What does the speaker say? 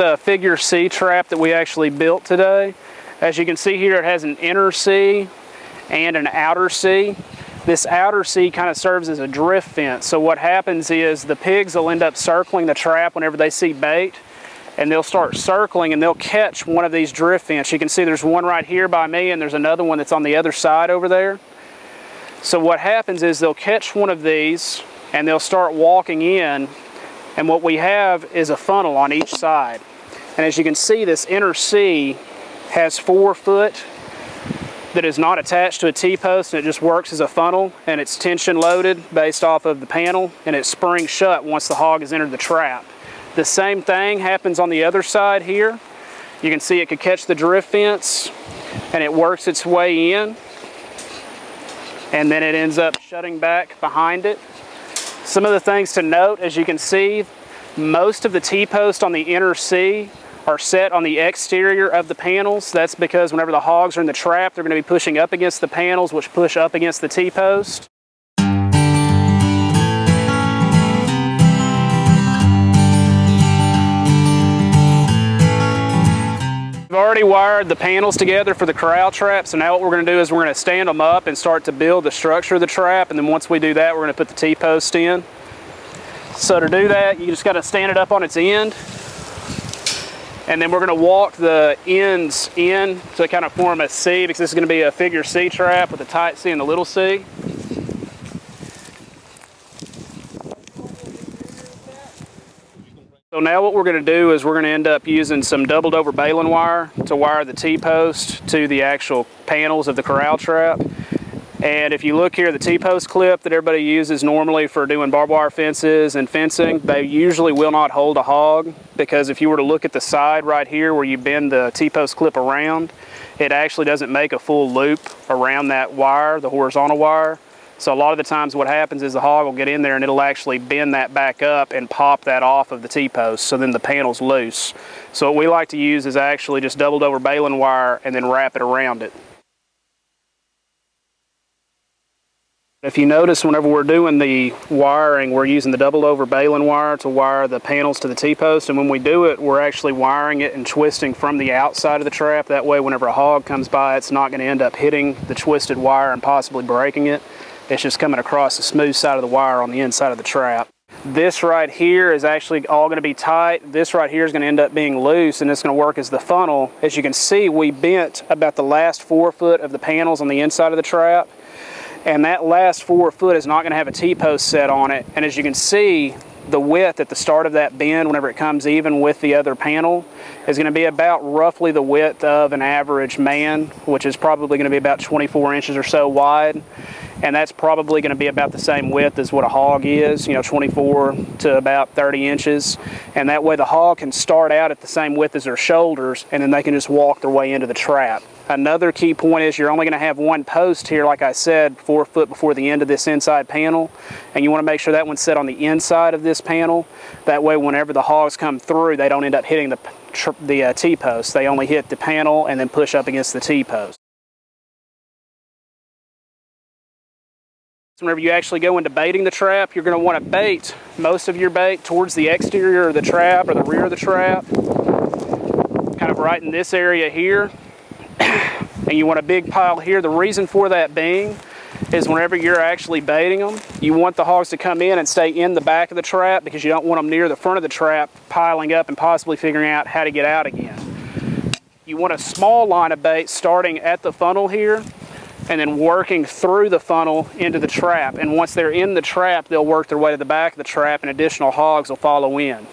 a figure C trap that we actually built today. As you can see here, it has an inner C and an outer C. This outer C kind of serves as a drift fence. So what happens is the pigs will end up circling the trap whenever they see bait, and they'll start circling and they'll catch one of these drift fence. You can see there's one right here by me, and there's another one that's on the other side over there. So what happens is they'll catch one of these and they'll start walking in, and what we have is a funnel on each side. And as you can see, this inner C has 4 foot that is not attached to a T-post, and it just works as a funnel, and it's tension loaded based off of the panel, and it springs shut once the hog has entered the trap. The same thing happens on the other side here. You can see it could catch the drift fence, and it works its way in, and then it ends up shutting back behind it. Some of the things to note, as you can see, most of the T-posts on the inner C are set on the exterior of the panels. That's because whenever the hogs are in the trap, they're going to be pushing up against the panels, which push up against the T-post. We've already wired the panels together for the corral trap, so now what we're going to do is we're going to stand them up and start to build the structure of the trap, and then once we do that, we're going to put the T-post in. So to do that, you just got to stand it up on its end, and then we're going to walk the ends in to kind of form a C, because this is going to be a figure C trap with a tight C and a little C. So now what we're going to do is we're going to end up using some doubled over baling wire to wire the T-post to the actual panels of the corral trap. And if you look here, the T-post clip that everybody uses normally for doing barbed wire fences and fencing, they usually will not hold a hog, because if you were to look at the side right here where you bend the T-post clip around, it actually doesn't make a full loop around that wire, the horizontal wire. So a lot of the times what happens is the hog will get in there and it'll actually bend that back up and pop that off of the T-post, so then the panel's loose. So what we like to use is actually just doubled over baling wire and then wrap it around it. If you notice, whenever we're doing the wiring, we're using the doubled over baling wire to wire the panels to the T-post, and when we do it, we're actually wiring it and twisting from the outside of the trap. That way, whenever a hog comes by, it's not going to end up hitting the twisted wire and possibly breaking it. It's just coming across the smooth side of the wire on the inside of the trap. This right here is actually all going to be tight. This right here is going to end up being loose, and it's going to work as the funnel. As you can see, we bent about the last 4 foot of the panels on the inside of the trap, and that last 4 foot is not going to have a T-post set on it. And as you can see, the width at the start of that bend, whenever it comes even with the other panel, is going to be about roughly the width of an average man, which is probably going to be about 24 inches or so wide. And that's probably going to be about the same width as what a hog is, 24 to about 30 inches. And that way the hog can start out at the same width as their shoulders, and then they can just walk their way into the trap. Another key point is you're only going to have one post here, like I said, 4 foot before the end of this inside panel. And you want to make sure that one's set on the inside of this panel. That way whenever the hogs come through, they don't end up hitting the T-post. They only hit the panel and then push up against the T-post. Whenever you actually go into baiting the trap, you're going to want to bait most of your bait towards the exterior of the trap or the rear of the trap, kind of right in this area here. And you want a big pile here. The reason for that being is whenever you're actually baiting them, you want the hogs to come in and stay in the back of the trap, because you don't want them near the front of the trap piling up and possibly figuring out how to get out again. You want a small line of bait starting at the funnel here and then working through the funnel into the trap. And once they're in the trap, they'll work their way to the back of the trap and additional hogs will follow in.